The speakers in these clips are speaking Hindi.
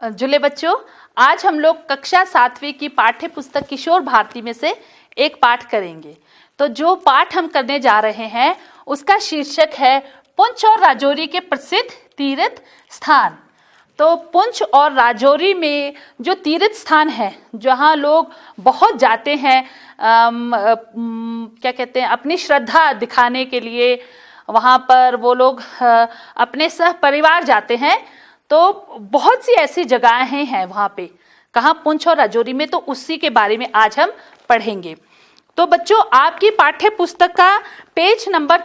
जुले बच्चों, आज हम लोग कक्षा 7वीं की पाठ्य पुस्तक किशोर भारती में से एक पाठ करेंगे। तो जो पाठ हम करने जा रहे हैं उसका शीर्षक है पुंछ और राजौरी के प्रसिद्ध तीर्थ स्थान। तो पुंछ और राजौरी में जो तीर्थ स्थान है जहाँ लोग बहुत जाते हैं, क्या कहते हैं, अपनी श्रद्धा दिखाने के लिए वहाँ पर वो लोग अपने सह परिवार जाते हैं। तो बहुत सी ऐसी जगहें हैं वहाँ पे, कहाँ, पुंछ और राजौरी में। तो उसी के बारे में आज हम पढ़ेंगे। तो बच्चों, आपकी पाठ्य पुस्तक का पेज नंबर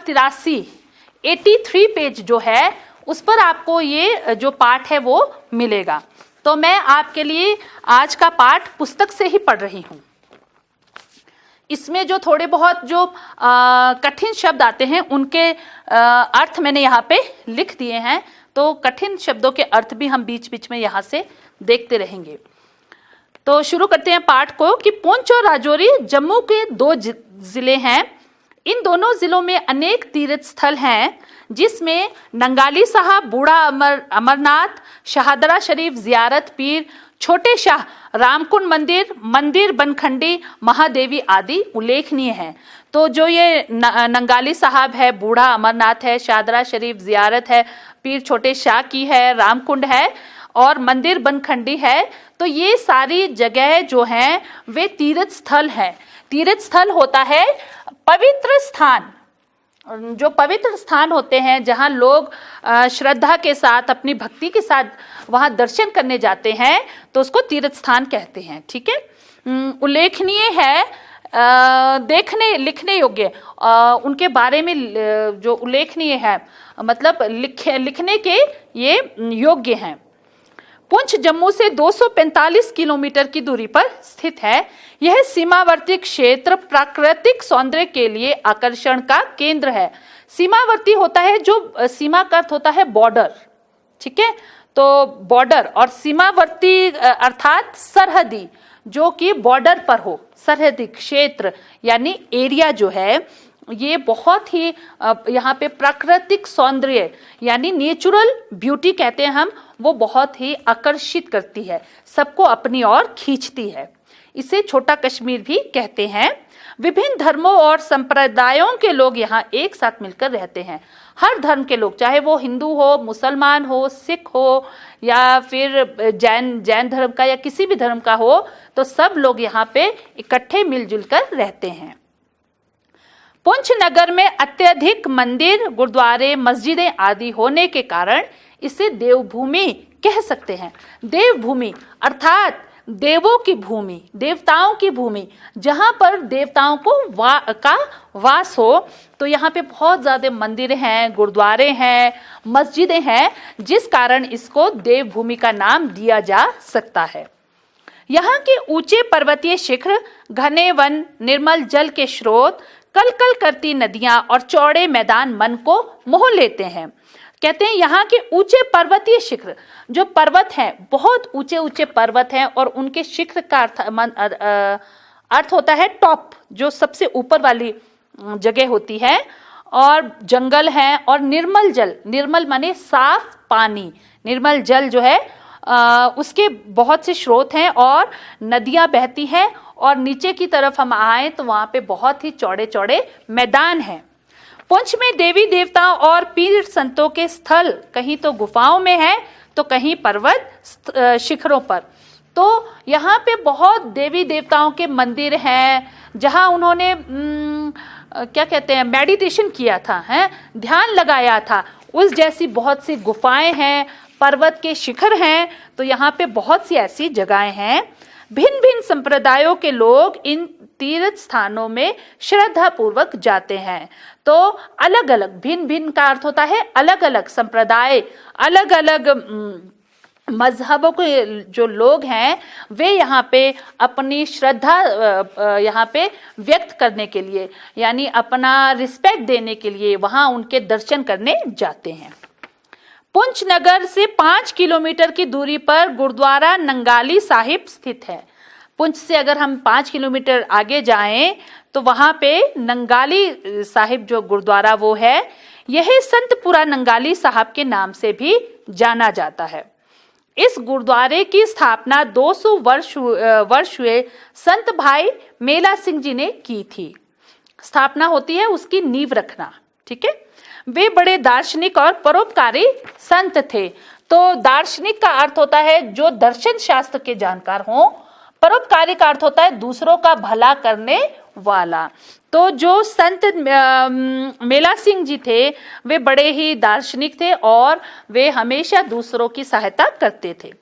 83 पेज जो है उस पर आपको ये जो पाठ है वो मिलेगा। तो मैं आपके लिए आज का पाठ पुस्तक से ही पढ़ रही हूँ। इसमें जो थोड़े बहुत जो कठिन शब्द आते हैं उनके अर्थ मैंने यहाँ पे लिख दिए हैं। तो कठिन शब्दों के अर्थ भी हम बीच बीच में यहाँ से देखते रहेंगे। तो शुरू करते हैं पाठ को कि पुंछ और राजौरी जम्मू के दो जिले हैं। इन दोनों जिलों में अनेक तीर्थ स्थल हैं, जिसमें नंगाली साहब, बूढ़ा अमरनाथ, शाहदरा शरीफ, जियारत पीर, छोटे शाह, रामकुंड मंदिर बनखंडी, महादेवी आदि उल्लेखनीय हैं। तो जो ये नंगाली साहब है, बूढ़ा अमरनाथ है, शाहदरा शरीफ, जियारत है, पीर छोटे शाह की है, रामकुंड है और मंदिर बनखंडी है। तो ये सारी जगह जो हैं वे तीर्थ स्थल हैं। तीर्थ स्थल होता है पवित्र स्थान, जो पवित्र स्थान होते हैं जहाँ लोग श्रद्धा के साथ, अपनी भक्ति के साथ वहाँ दर्शन करने जाते हैं, तो उसको तीर्थ स्थान कहते हैं। ठीक है, उल्लेखनीय है, देखने लिखने योग्य, उनके बारे में जो उल्लेखनीय है मतलब लिखने के ये योग्य हैं। पुंछ जम्मू से 245 किलोमीटर की दूरी पर स्थित है। यह सीमावर्ती क्षेत्र प्राकृतिक सौंदर्य के लिए आकर्षण का केंद्र है। सीमावर्ती होता है, जो सीमा का अर्थ होता है बॉर्डर। ठीक है, तो बॉर्डर और सीमावर्ती अर्थात सरहदी, जो कि बॉर्डर पर हो, सरहदी क्षेत्र यानी एरिया जो है, ये बहुत ही यहाँ पे प्राकृतिक सौंदर्य यानी नेचुरल ब्यूटी कहते हैं हम, वो बहुत ही आकर्षित करती है, सबको अपनी ओर खींचती है। इसे छोटा कश्मीर भी कहते हैं। विभिन्न धर्मों और संप्रदायों के लोग यहाँ एक साथ मिलकर रहते हैं। हर धर्म के लोग, चाहे वो हिंदू हो, मुसलमान हो, सिख हो या फिर जैन धर्म का या किसी भी धर्म का हो, तो सब लोग यहाँ पे इकट्ठे मिलजुल कर रहते हैं। पुंछ नगर में अत्यधिक मंदिर, गुरुद्वारे, मस्जिदें आदि होने के कारण इसे देवभूमि कह सकते हैं। देवभूमि अर्थात देवों की भूमि, देवताओं की भूमि, जहां पर देवताओं को का वास हो। तो यहाँ पे बहुत ज्यादा मंदिर हैं, गुरुद्वारे हैं, मस्जिदें हैं, जिस कारण इसको देवभूमि का नाम दिया जा सकता है। यहाँ के ऊंचे पर्वतीय शिखर, घने वन, निर्मल जल के स्रोत, कलकल करती नदियां और चौड़े मैदान मन को मोह लेते हैं। कहते हैं यहाँ के ऊंचे पर्वतीय शिखर, जो पर्वत हैं, बहुत ऊंचे ऊंचे पर्वत हैं और उनके शिखर का अर्थ होता है टॉप, जो सबसे ऊपर वाली जगह होती है, और जंगल हैं और निर्मल जल, निर्मल माने साफ पानी, निर्मल जल जो है उसके बहुत से स्रोत हैं और नदियां बहती हैं। और नीचे की तरफ हम आए तो वहां पे बहुत ही चौड़े चौड़े मैदान हैं। पुंछ में देवी देवताओं और पीर संतों के स्थल कहीं तो गुफाओं में है तो कहीं पर्वत शिखरों पर। तो यहाँ पे बहुत देवी देवताओं के मंदिर हैं जहाँ उन्होंने क्या कहते हैं, मेडिटेशन किया था, है ध्यान लगाया था, उस जैसी बहुत सी गुफाएं हैं, पर्वत के शिखर हैं। तो यहाँ पे बहुत सी ऐसी जगहें हैं। भिन्न भिन्न संप्रदायों के लोग इन तीर्थ स्थानों में श्रद्धा पूर्वक जाते हैं। तो अलग अलग, भिन्न भिन्न का अर्थ होता है अलग अलग संप्रदाय, अलग अलग मजहबों के जो लोग हैं वे यहाँ पे अपनी श्रद्धा यहाँ पे व्यक्त करने के लिए, यानी अपना रिस्पेक्ट देने के लिए वहाँ उनके दर्शन करने जाते हैं। पुंछ नगर से 5 किलोमीटर की दूरी पर गुरुद्वारा नंगाली साहिब स्थित है। पुंछ से अगर हम 5 किलोमीटर आगे जाएं तो वहां पे नंगाली साहिब जो गुरुद्वारा वो है, यह संतपुरा नंगाली साहब के नाम से भी जाना जाता है। इस गुरुद्वारे की स्थापना 200 वर्ष हुए संत भाई मेला सिंह जी ने की थी। स्थापना होती है उसकी नींव रखना, ठीक है। वे बड़े दार्शनिक और परोपकारी संत थे। तो दार्शनिक का अर्थ होता है जो दर्शन शास्त्र के जानकार हों, परोपकारी का अर्थ होता है दूसरों का भला करने वाला। तो जो संत मेला सिंह जी थे वे बड़े ही दार्शनिक थे और वे हमेशा दूसरों की सहायता करते थे।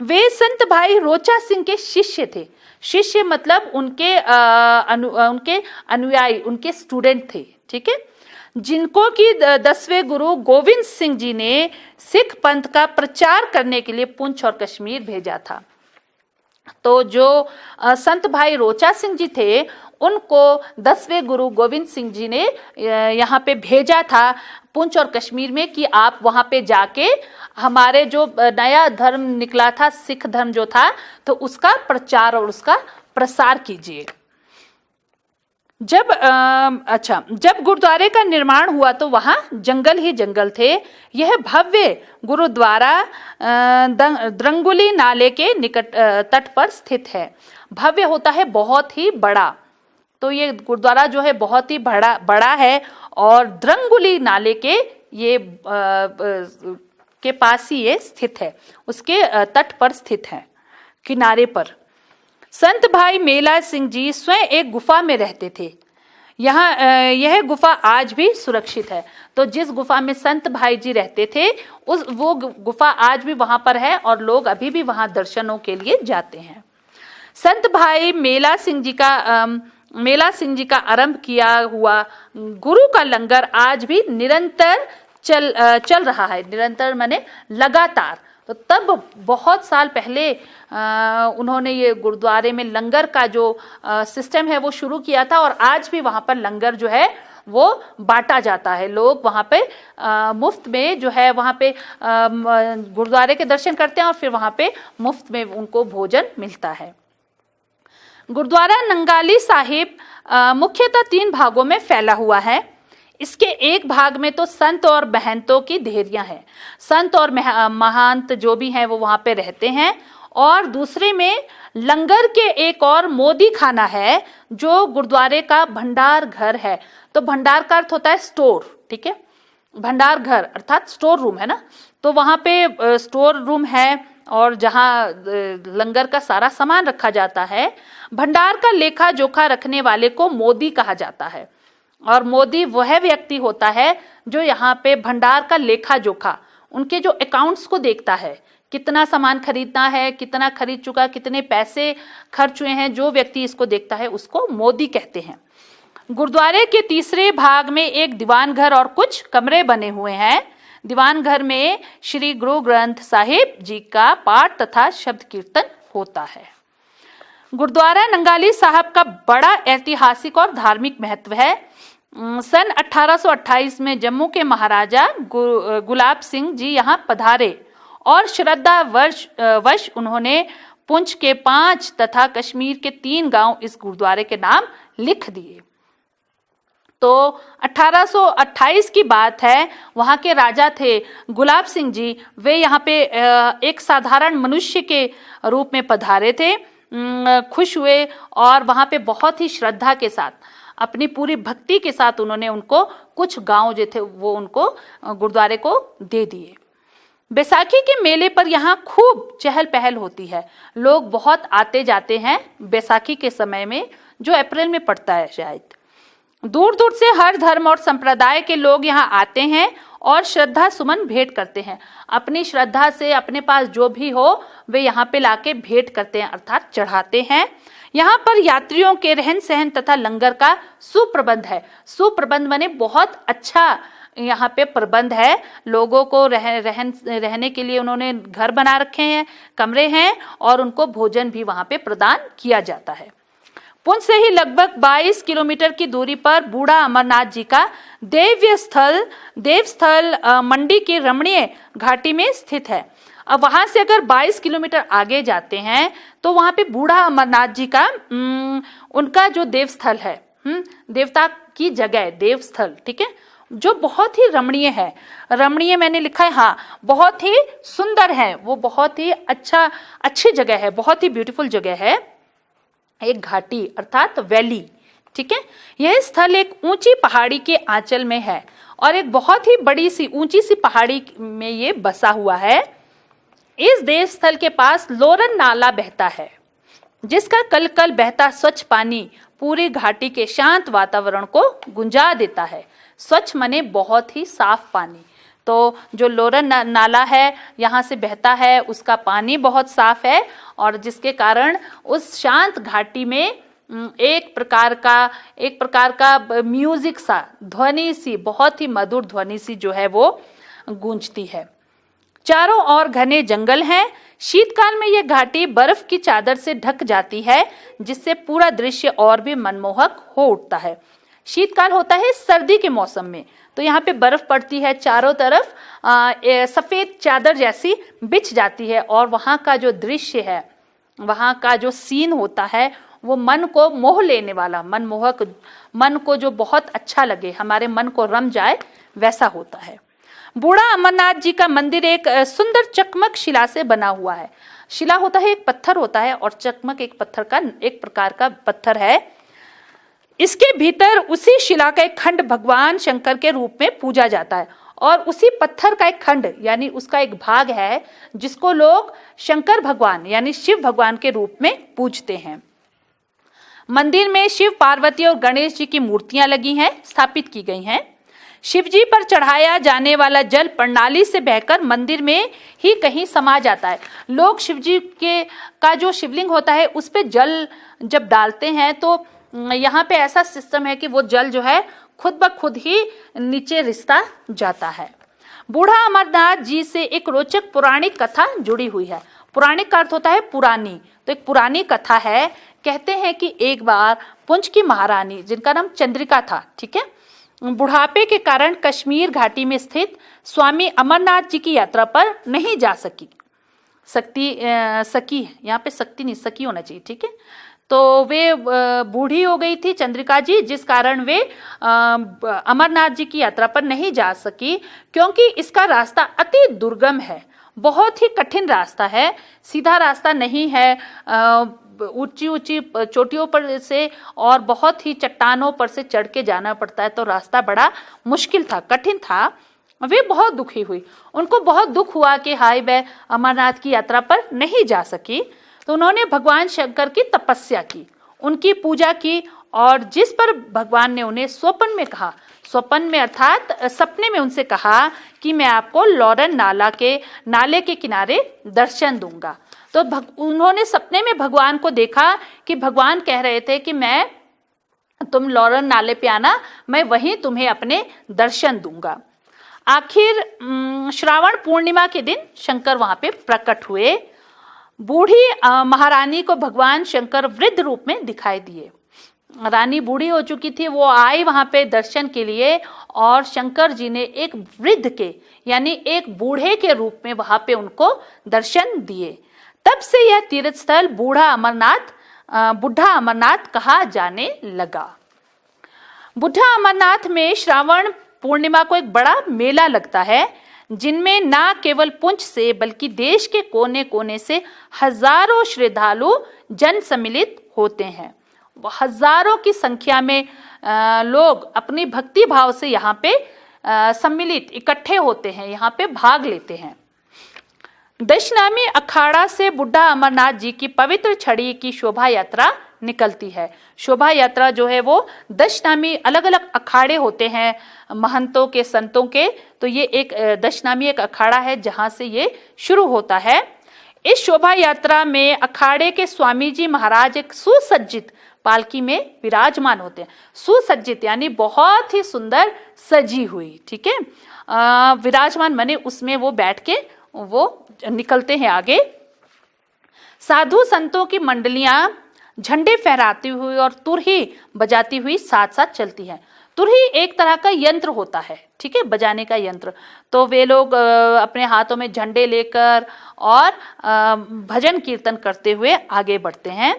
वे संत भाई रोचा सिंह के शिष्य थे। शिष्य मतलब उनके अनुयायी, उनके स्टूडेंट थे, ठीक है, जिनको कि 10वें गुरु गोविंद सिंह जी ने सिख पंथ का प्रचार करने के लिए पुंछ और कश्मीर भेजा था। तो जो संत भाई रोचा सिंह जी थे उनको 10वें गुरु गोविंद सिंह जी ने यहाँ पे भेजा था पुंछ और कश्मीर में कि आप वहां पे जाके हमारे जो नया धर्म निकला था, सिख धर्म जो था, तो उसका प्रचार और उसका प्रसार कीजिए। जब गुरुद्वारे का निर्माण हुआ तो वहां जंगल ही जंगल थे। यह भव्य गुरुद्वारा द्रंगुली नाले के निकट तट पर स्थित है। भव्य होता है बहुत ही बड़ा, तो ये गुरुद्वारा जो है बहुत ही बड़ा है और द्रंगुली नाले के ये के पास ही ये स्थित है, उसके तट पर स्थित है, किनारे पर। संत भाई मेला सिंह जी स्वयं एक गुफा में रहते थे। यह गुफा आज भी सुरक्षित है। तो जिस गुफा में संत भाई जी रहते थे वो गुफा आज भी वहां पर है और लोग अभी भी वहां दर्शनों के लिए जाते हैं। संत भाई मेला सिंह जी का आरंभ किया हुआ गुरु का लंगर आज भी निरंतर चल रहा है। निरंतर माने लगातार। तो तब बहुत साल पहले उन्होंने ये गुरुद्वारे में लंगर का जो सिस्टम है वो शुरू किया था और आज भी वहां पर लंगर जो है वो बांटा जाता है। लोग वहां पे मुफ्त में जो है वहां पे गुरुद्वारे के दर्शन करते हैं और फिर वहां पे मुफ्त में उनको भोजन मिलता है। गुरुद्वारा नंगाली साहिब मुख्यतः 3 भागों में फैला हुआ है। इसके एक भाग में तो संत और महंतों की देहरियां हैं। संत और महंत जो भी हैं वो वहां पे रहते हैं। और दूसरे में लंगर के एक और मोदी खाना है जो गुरुद्वारे का भंडार घर है। तो भंडार का अर्थ होता है स्टोर, ठीक है, भंडार घर अर्थात स्टोर रूम है ना। तो वहां पे स्टोर रूम है और जहां लंगर का सारा सामान रखा जाता है। भंडार का लेखा जोखा रखने वाले को मोदी कहा जाता है और मोदी वह व्यक्ति होता है जो यहाँ पे भंडार का लेखा जोखा, उनके जो अकाउंट्स को देखता है, कितना सामान खरीदना है, कितना खरीद चुका, कितने पैसे खर्च हुए हैं, जो व्यक्ति इसको देखता है उसको मोदी कहते हैं। गुरुद्वारे के तीसरे भाग में एक दीवान घर और कुछ कमरे बने हुए हैं। दीवान घर में श्री गुरु ग्रंथ साहिब जी का पाठ तथा शब्द कीर्तन होता है। गुरुद्वारा नंगाली साहब का बड़ा ऐतिहासिक और धार्मिक महत्व है। सन 1828 में जम्मू के महाराजा गुलाब सिंह जी यहाँ पधारे और श्रद्धा वश उन्होंने पुंछ के 5 तथा कश्मीर के 3 गांव इस गुरुद्वारे के नाम लिख दिए। तो 1828 की बात है। वहां के राजा थे गुलाब सिंह जी। वे यहाँ पे एक साधारण मनुष्य के रूप में पधारे थे, खुश हुए और वहां पे बहुत ही श्रद्धा के साथ, अपनी पूरी भक्ति के साथ उन्होंने उनको कुछ गांव जो थे वो उनको गुरुद्वारे को दे दिए। बैसाखी के मेले पर यहाँ खूब चहल पहल होती है। लोग बहुत आते जाते हैं बैसाखी के समय में, जो अप्रैल में पड़ता है शायद। दूर दूर से हर धर्म और संप्रदाय के लोग यहाँ आते हैं और श्रद्धा सुमन भेंट करते हैं। अपनी श्रद्धा से अपने पास जो भी हो वे यहाँ पे लाके भेंट करते हैं अर्थात चढ़ाते हैं। यहाँ पर यात्रियों के रहन सहन तथा लंगर का सुप्रबंध है। सुप्रबंध माने बहुत अच्छा यहाँ पे प्रबंध है। लोगों को रहने के लिए उन्होंने घर बना रखे हैं, कमरे हैं और उनको भोजन भी वहाँ पे प्रदान किया जाता है। पुंछ से ही लगभग 22 किलोमीटर की दूरी पर बूढ़ा अमरनाथ जी का देवस्थल मंडी की रमणीय घाटी में स्थित है। अब वहां से अगर 22 किलोमीटर आगे जाते हैं तो वहां पे बूढ़ा अमरनाथ जी का उनका जो देवस्थल है, देवता की जगह देवस्थल, ठीक है, जो बहुत ही रमणीय है। रमणीय मैंने लिखा है, हाँ, बहुत ही सुंदर है, वो बहुत ही अच्छी जगह है, बहुत ही ब्यूटीफुल जगह है, एक घाटी अर्थात वैली। ठीक है, यह स्थल एक ऊंची पहाड़ी के आंचल में है और एक बहुत ही बड़ी सी ऊंची सी पहाड़ी में ये बसा हुआ है। इस देव स्थल के पास लोरन नाला बहता है, जिसका कल कल बहता स्वच्छ पानी पूरी घाटी के शांत वातावरण को गुंजा देता है। स्वच्छ माने बहुत ही साफ पानी। तो जो लोरन नाला है यहाँ से बहता है, उसका पानी बहुत साफ है और जिसके कारण उस शांत घाटी में एक प्रकार का म्यूजिक सा, ध्वनि सी, बहुत ही मधुर ध्वनि सी जो है वो गूंजती है। चारों ओर घने जंगल हैं। शीतकाल में यह घाटी बर्फ की चादर से ढक जाती है, जिससे पूरा दृश्य और भी मनमोहक हो उठता है। शीतकाल होता है सर्दी के मौसम में, तो यहाँ पे बर्फ पड़ती है, चारों तरफ सफेद चादर जैसी बिछ जाती है और वहाँ का जो दृश्य है, वहाँ का जो सीन होता है वो मन को मोह लेने वाला, मनमोहक, मन को जो बहुत अच्छा लगे, हमारे मन को रम जाए, वैसा होता है। बूढ़ा अमरनाथ जी का मंदिर एक सुंदर चकमक शिला से बना हुआ है। शिला होता है एक पत्थर होता है और चकमक एक प्रकार का पत्थर है। इसके भीतर उसी शिला का एक खंड भगवान शंकर के रूप में पूजा जाता है और उसी पत्थर का एक खंड यानी उसका एक भाग है जिसको लोग शंकर भगवान यानी शिव भगवान के रूप में पूजते हैं। मंदिर में शिव, पार्वती और गणेश जी की मूर्तियां लगी हैं, स्थापित की गई हैं। शिव जी पर चढ़ाया जाने वाला जल प्रणाली से बहकर मंदिर में ही कहीं समा जाता है। लोग शिव जी का जो शिवलिंग होता है उस पे जल जब डालते हैं तो यहाँ पे ऐसा सिस्टम है कि वो जल जो है खुद ब खुद ही नीचे रिसता जाता है। बूढ़ा अमरनाथ जी से एक रोचक पौराणिक कथा जुड़ी हुई है। पौराणिक का अर्थ होता है पुरानी, तो एक पुरानी कथा है। कहते हैं कि एक बार पुंछ की महारानी, जिनका नाम चंद्रिका था, ठीक है, बुढ़ापे के कारण कश्मीर घाटी में स्थित स्वामी अमरनाथ जी की यात्रा पर नहीं जा सकी। यहाँ पे शक्ति नहीं, सकी होना चाहिए, ठीक है। तो वे बूढ़ी हो गई थी चंद्रिका जी, जिस कारण वे अमरनाथ जी की यात्रा पर नहीं जा सकी, क्योंकि इसका रास्ता अति दुर्गम है, बहुत ही कठिन रास्ता है, सीधा रास्ता नहीं है। ऊंची ऊंची चोटियों पर से और बहुत ही चट्टानों पर से चढ़ के जाना पड़ता है, तो रास्ता बड़ा मुश्किल था, कठिन था। वे बहुत दुखी हुई, उनको बहुत दुख हुआ कि हाय मैं अमरनाथ की यात्रा पर नहीं जा सकी। तो उन्होंने भगवान शंकर की तपस्या की, उनकी पूजा की और जिस पर भगवान ने उन्हें स्वप्न में कहा, स्वप्न में अर्थात सपने में उनसे कहा कि मैं आपको लोरन नाले के किनारे दर्शन दूंगा। तो उन्होंने सपने में भगवान को देखा कि भगवान कह रहे थे कि तुम लोरन नाले पे आना, मैं वहीं तुम्हें अपने दर्शन दूंगा। आखिर श्रावण पूर्णिमा के दिन शंकर वहां पे प्रकट हुए। बूढ़ी महारानी को भगवान शंकर वृद्ध रूप में दिखाई दिए। रानी बूढ़ी हो चुकी थी, वो आई वहां पे दर्शन के लिए और शंकर जी ने एक वृद्ध के यानी एक बूढ़े के रूप में वहां पे उनको दर्शन दिए। तब से यह तीर्थ स्थल बूढ़ा अमरनाथ कहा जाने लगा। बूढ़ा अमरनाथ में श्रावण पूर्णिमा को एक बड़ा मेला लगता है, जिनमें न केवल पुंछ से बल्कि देश के कोने कोने से हजारों श्रद्धालु जन सम्मिलित होते हैं। हजारों की संख्या में लोग अपनी भक्ति भाव से यहाँ पे सम्मिलित इकट्ठे होते हैं, यहाँ पे भाग लेते हैं। दशनामी अखाड़ा से बुढ़ा अमरनाथ जी की पवित्र छड़ी की शोभा यात्रा निकलती है। शोभा यात्रा जो है वो दशनामी, अलग अलग अखाड़े होते हैं महंतों के, संतों के, तो ये एक दशनामी एक अखाड़ा है जहां से ये शुरू होता है। इस शोभा यात्रा में अखाड़े के स्वामी जी महाराज एक सुसज्जित पालकी में विराजमान होते हैं। सुसज्जित यानी बहुत ही सुंदर सजी हुई, ठीक है, विराजमान माने उसमें वो बैठ के वो निकलते हैं आगे। साधु संतों की मंडलियां झंडे फहराती हुई और तुरही बजाती हुई साथ साथ चलती हैं। तुरही एक तरह का यंत्र होता है, ठीक है, बजाने का यंत्र। तो वे लोग अपने हाथों में झंडे लेकर और भजन कीर्तन करते हुए आगे बढ़ते हैं।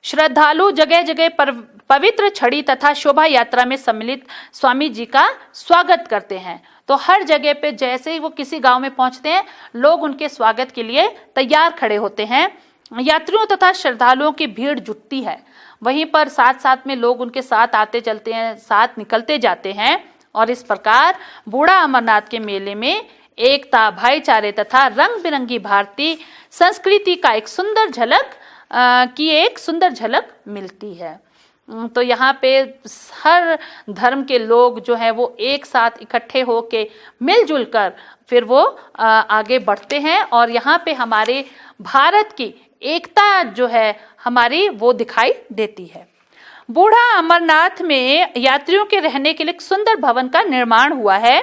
श्रद्धालु जगह जगह पर पवित्र छड़ी तथा शोभा यात्रा में सम्मिलित स्वामी जी का स्वागत करते हैं। तो हर जगह पे जैसे ही वो किसी गांव में पहुंचते हैं, लोग उनके स्वागत के लिए तैयार खड़े होते हैं। यात्रियों तथा श्रद्धालुओं की भीड़ जुटती है। वहीं पर साथ साथ में लोग उनके साथ आते चलते हैं, साथ निकलते जाते हैं। और इस प्रकार बूढ़ा अमरनाथ के मेले में एकता, भाईचारे तथा रंग बिरंगी भारतीय संस्कृति का एक सुंदर झलक मिलती है। तो यहाँ पे हर धर्म के लोग जो है वो एक साथ इकट्ठे होके मिलजुल कर फिर वो आगे बढ़ते हैं। और यहाँ पे हमारे भारत की एकता जो है हमारी वो दिखाई देती है। बूढ़ा अमरनाथ में यात्रियों के रहने के लिए एक सुंदर भवन का निर्माण हुआ है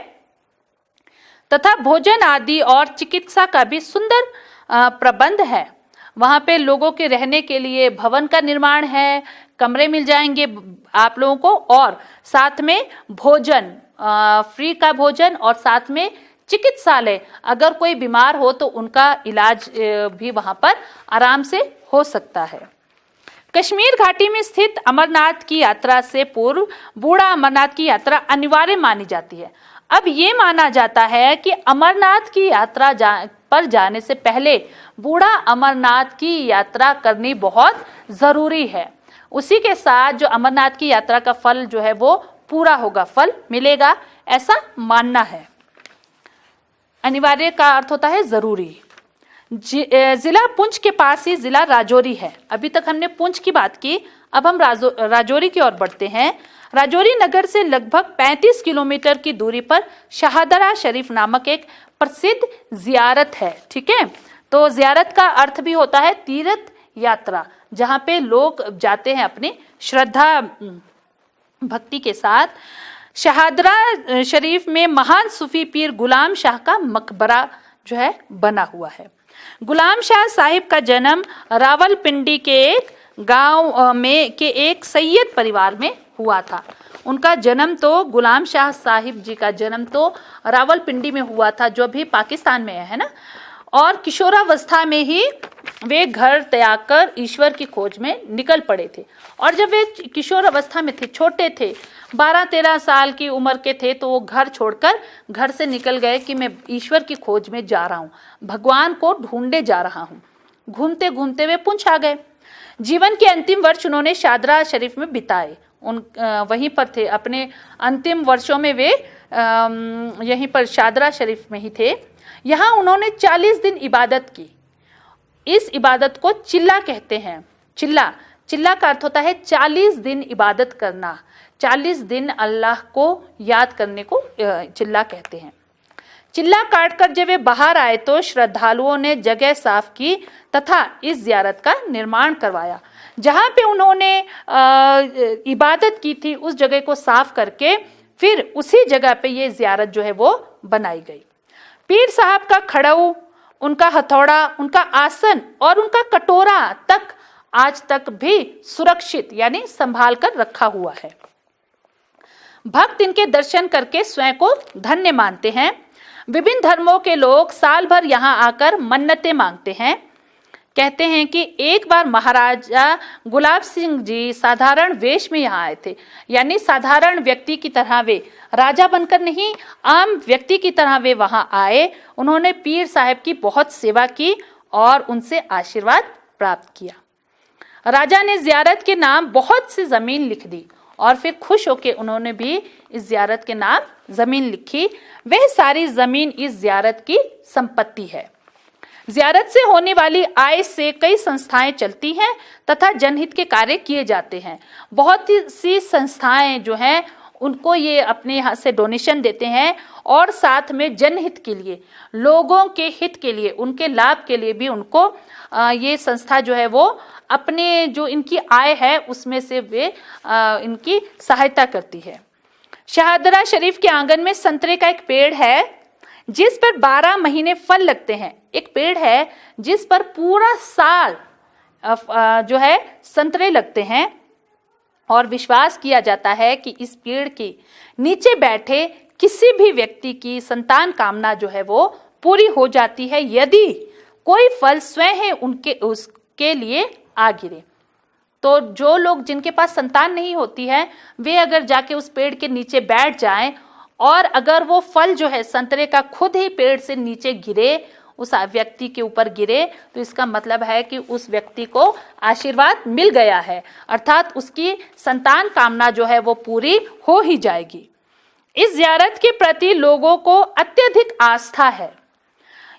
तथा भोजन आदि और चिकित्सा का भी सुंदर प्रबंध है। वहां पे लोगों के रहने के लिए भवन का निर्माण है, कमरे मिल जाएंगे आप लोगों को, और साथ में भोजन, फ्री का भोजन, और साथ में चिकित्सालय। अगर कोई बीमार हो तो उनका इलाज भी वहां पर आराम से हो सकता है। कश्मीर घाटी में स्थित अमरनाथ की यात्रा से पूर्व बूढ़ा अमरनाथ की यात्रा अनिवार्य मानी जाती है। अब ये माना जाता है कि अमरनाथ की यात्रा पर जाने से पहले बूढ़ा अमरनाथ की यात्रा करनी बहुत जरूरी है। उसी के साथ जो अमरनाथ की यात्रा का फल जो है वो पूरा होगा, फल मिलेगा, ऐसा मानना है। अनिवार्य का अर्थ होता है जरूरी। जिला पुंछ के पास ही जिला राजौरी है। अभी तक हमने पुंछ की बात की, अब हम राजौरी की ओर बढ़ते हैं। राजौरी नगर से लगभग 35 किलोमीटर की दूरी पर शाहदरा शरीफ नामक एक प्रसिद्ध जियारत है। ठीक है, तो जियारत का अर्थ भी होता है तीर्थ यात्रा, जहां पे लोग जाते हैं अपनी श्रद्धा भक्ति के साथ। शाहदरा शरीफ में महान सूफी पीर गुलाम शाह का मकबरा जो है बना हुआ है। गुलाम शाह साहिब का जन्म रावलपिंडी के एक गांव में के एक सैयद परिवार में हुआ था। उनका जन्म तो गुलाम शाह साहिब जी का जन्म तो रावलपिंडी में हुआ था, जो भी पाकिस्तान में है ना। और किशोरावस्था में ही वे घर त्याग कर ईश्वर की खोज में निकल पड़े थे। और जब वे किशोर अवस्था में थे, छोटे थे, 12-13 साल की उम्र के थे, तो वो घर छोड़कर घर से निकल गए कि मैं ईश्वर की खोज में जा रहा हूँ, भगवान को ढूंढे जा रहा हूँ। घूमते घूमते वे पुंछ आ गए। जीवन के अंतिम वर्ष उन्होंने शाहदरा शरीफ में बिताए। वहीं पर थे, अपने अंतिम वर्षों में वे यहीं पर शाहदरा शरीफ में ही थे। यहाँ उन्होंने 40 दिन इबादत की। इस इबादत को चिल्ला कहते हैं। चिल्ला का अर्थ होता है 40 दिन इबादत करना, 40 दिन अल्लाह को याद करने को चिल्ला कहते हैं। चिल्ला काटकर जब वे बाहर आए तो श्रद्धालुओं ने जगह साफ की तथा इस जियारत का निर्माण करवाया। जहां पे उन्होंने इबादत की थी, उस जगह को साफ करके फिर उसी जगह पे ये जियारत जो है वो बनाई गई। पीर साहब का खड़ऊ, उनका हथौड़ा, उनका आसन और उनका कटोरा तक आज तक भी सुरक्षित यानी संभाल कर रखा हुआ है। भक्त इनके दर्शन करके स्वयं को धन्य मानते हैं। विभिन्न धर्मों के लोग साल भर यहाँ आकर मन्नतें मांगते हैं। कहते हैं कि एक बार महाराजा गुलाब सिंह जी साधारण वेश में यहाँ आए थे, यानी साधारण व्यक्ति की तरह वे, राजा बनकर नहीं, आम व्यक्ति की तरह वे वहां आए। उन्होंने पीर साहब की बहुत सेवा की और उनसे आशीर्वाद प्राप्त किया। राजा ने जियारत के नाम बहुत सी जमीन लिख दी और फिर खुश होकर उन्होंने भी इस जियारत के नाम जमीन लिखी। वह सारी जमीन इस जियारत की संपत्ति है। जियारत से होने वाली आय से कई संस्थाएं चलती हैं तथा जनहित के कार्य किए जाते हैं। बहुत सी संस्थाएं जो हैं उनको ये अपने यहाँ से डोनेशन देते हैं और साथ में जनहित के लिए, लोगों के हित के लिए, उनके लाभ के लिए भी उनको ये संस्था जो है वो अपने जो इनकी आय है उसमें से वे इनकी सहायता करती है। शाहदरा शरीफ के आंगन में संतरे का एक पेड़ है जिस पर 12 महीने फल लगते हैं। एक पेड़ है जिस पर पूरा साल जो है संतरे लगते हैं और विश्वास किया जाता है कि इस पेड़ के नीचे बैठे किसी भी व्यक्ति की संतान कामना जो है वो पूरी हो जाती है यदि कोई फल स्वयं है उसके लिए आ गिरे। तो जो लोग जिनके पास संतान नहीं होती है वे अगर जाके उस पेड़ के नीचे बैठ जाएं और अगर वो फल जो है संतरे का खुद ही पेड़ से नीचे गिरे, उस व्यक्ति के ऊपर गिरे, तो इसका मतलब है कि उस व्यक्ति को आशीर्वाद मिल गया है, अर्थात उसकी संतान कामना जो है वो पूरी हो ही जाएगी। इस ज़ियारत के प्रति लोगों को अत्यधिक आस्था है।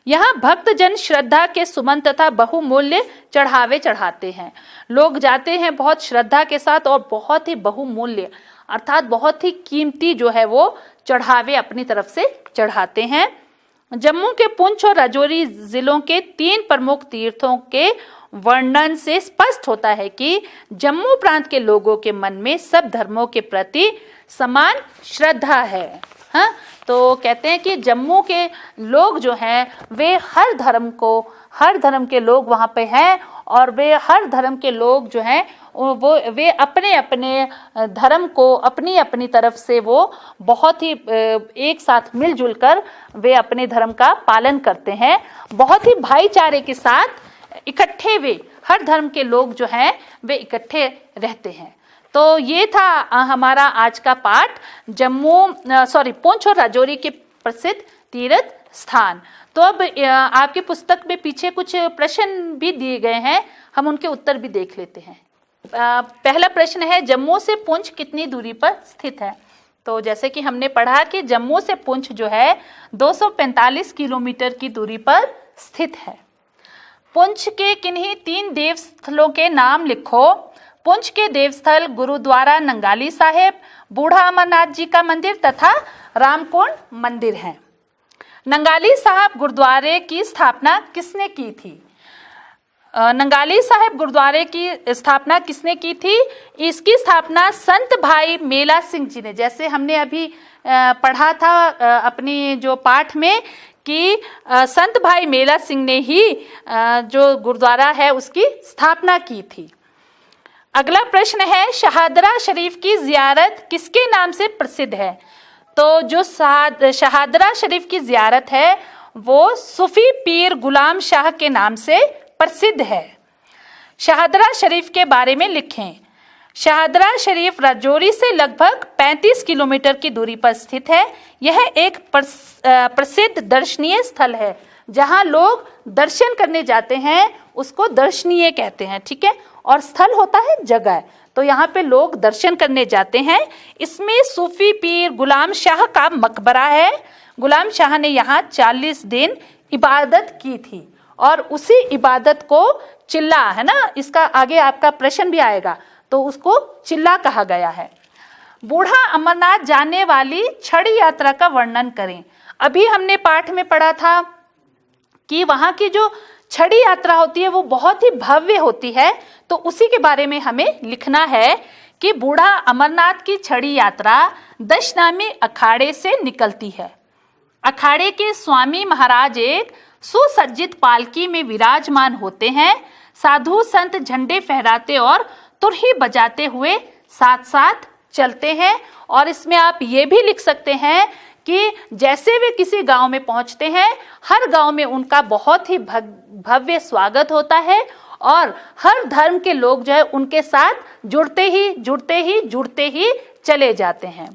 यहाँ भक्तजन श्रद्धा के सुमन तथा बहुमूल्य चढ़ावे चढ़ाते हैं। लोग जाते हैं बहुत श्रद्धा के साथ और बहुत ही बहुमूल्य अर्थात बहुत ही कीमती जो है वो चढ़ावे अपनी तरफ से चढ़ाते हैं। जम्मू के पुंछ और राजौरी जिलों के 3 प्रमुख तीर्थों के वर्णन से स्पष्ट होता है कि जम्मू प्रांत के लोगों के मन में सब धर्मों के प्रति समान श्रद्धा है। हाँ, तो कहते हैं कि जम्मू के लोग जो हैं वे हर धर्म के लोग वहाँ पे हैं और वे हर धर्म के लोग जो हैं वे अपने अपने धर्म को अपनी अपनी तरफ से वो बहुत ही एक साथ मिलजुल कर वे अपने धर्म का पालन करते हैं। बहुत ही भाईचारे के साथ इकट्ठे वे हर धर्म के लोग जो हैं वे इकट्ठे रहते हैं। तो ये था हमारा आज का पाठ पुंछ और राजौरी के प्रसिद्ध तीर्थ स्थान। तो अब आपकी पुस्तक में पीछे कुछ प्रश्न भी दिए गए हैं, हम उनके उत्तर भी देख लेते हैं। पहला प्रश्न है, जम्मू से पुंछ कितनी दूरी पर स्थित है? तो जैसे कि हमने पढ़ा कि जम्मू से पुंछ जो है 245 किलोमीटर की दूरी पर स्थित है। पुंछ के किन्हीं 3 देवस्थलों के नाम लिखो। पुंछ के देवस्थल गुरुद्वारा नंगाली साहिब, बूढ़ा अमरनाथ जी का मंदिर तथा रामकुंड मंदिर हैं। नंगाली साहिब गुरुद्वारे की स्थापना किसने की थी? नंगाली साहिब गुरुद्वारे की स्थापना किसने की थी? इसकी स्थापना संत भाई मेला सिंह जी ने, जैसे हमने अभी पढ़ा था अपनी जो पाठ में कि संत भाई मेला सिंह ने ही जो गुरुद्वारा है उसकी स्थापना की थी। अगला प्रश्न है, शहादरा शरीफ की जियारत किसके नाम से प्रसिद्ध है? तो जो शहादरा शरीफ की जियारत है वो सूफी पीर गुलाम शाह के नाम से प्रसिद्ध है। शहादरा शरीफ के बारे में लिखें। शहादरा शरीफ राजौरी से लगभग 35 किलोमीटर की दूरी पर स्थित है। यह एक प्रसिद्ध दर्शनीय स्थल है। जहां लोग दर्शन करने जाते हैं उसको दर्शनीय कहते हैं, ठीक है, और स्थल होता है जगह। तो यहाँ पे लोग दर्शन करने जाते हैं। इसमें सूफी पीर गुलाम शाह का मकबरा है। गुलाम शाह ने यहाँ 40 दिन इबादत की थी और उसी इबादत को चिल्ला, है ना, इसका आगे आपका प्रश्न भी आएगा, तो उसको चिल्ला कहा गया है। बूढ़ा अमरनाथ जाने वाली छड़ी यात्रा का वर्णन करें। अभी हमने पाठ में पढ़ा था कि वहां की जो छड़ी यात्रा होती है वो बहुत ही भव्य होती है। तो उसी के बारे में हमें लिखना है कि बूढ़ा अमरनाथ की छड़ी यात्रा दशनामी अखाड़े से निकलती है। अखाड़े के स्वामी महाराज एक सुसज्जित पालकी में विराजमान होते हैं। साधु संत झंडे फहराते और तुरही बजाते हुए साथ साथ चलते हैं। और इसमें आप ये भी लिख सकते हैं कि जैसे वे किसी गांव में पहुंचते हैं, हर गांव में उनका बहुत ही भव्य स्वागत होता है और हर धर्म के लोग जो है उनके साथ जुड़ते ही चले जाते हैं।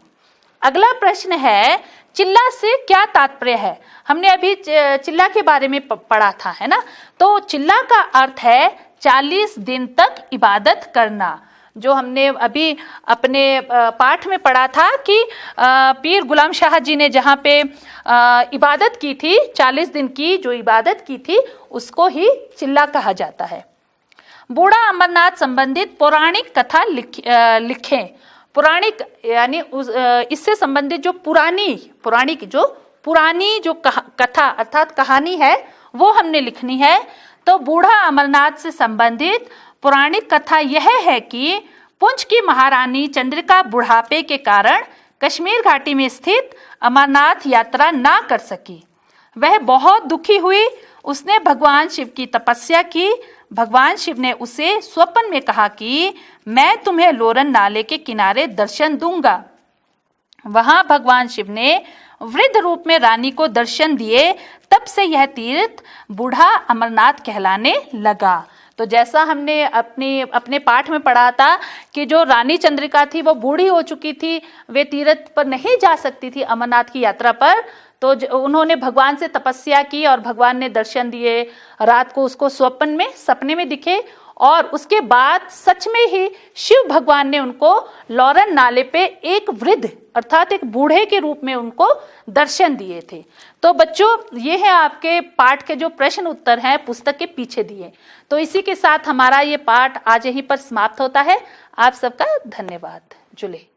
अगला प्रश्न है, चिल्ला से क्या तात्पर्य है? हमने अभी चिल्ला के बारे में पढ़ा था, है ना। तो चिल्ला का अर्थ है 40 दिन तक इबादत करना। जो हमने अभी अपने पाठ में पढ़ा था कि पीर गुलाम शाह जी ने जहाँ पे इबादत की थी, 40 दिन की जो इबादत की थी उसको ही चिल्ला कहा जाता है। बूढ़ा अमरनाथ संबंधित पौराणिक कथा लिखें। पौराणिक यानी इससे संबंधित जो पुरानी जो कथा अर्थात कहानी है वो हमने लिखनी है। तो बूढ़ा अमरनाथ से संबंधित पौराणिक कथा यह है कि पुंछ की महारानी चंद्रिका बुढ़ापे के कारण कश्मीर घाटी में स्थित अमरनाथ यात्रा ना कर सकी। वह बहुत दुखी हुई। उसने भगवान शिव की तपस्या की। भगवान शिव ने उसे स्वप्न में कहा कि मैं तुम्हें लोरन नाले के किनारे दर्शन दूंगा। वहां भगवान शिव ने वृद्ध रूप में रानी को दर्शन दिए। तब से यह तीर्थ बूढ़ा अमरनाथ कहलाने लगा। तो जैसा हमने अपने पाठ में पढ़ा था कि जो रानी चंद्रिका थी वो बूढ़ी हो चुकी थी, वे तीर्थ पर नहीं जा सकती थी अमरनाथ की यात्रा पर, तो उन्होंने भगवान से तपस्या की और भगवान ने दर्शन दिए। रात को उसको सपने में दिखे और उसके बाद सच में ही शिव भगवान ने उनको लॉरेन नाले पे एक वृद्ध अर्थात एक बूढ़े के रूप में उनको दर्शन दिए थे। तो बच्चों, ये है आपके पाठ के जो प्रश्न उत्तर हैं पुस्तक के पीछे दिए। तो इसी के साथ हमारा ये पाठ आज यहीं पर समाप्त होता है। आप सबका धन्यवाद। जुले।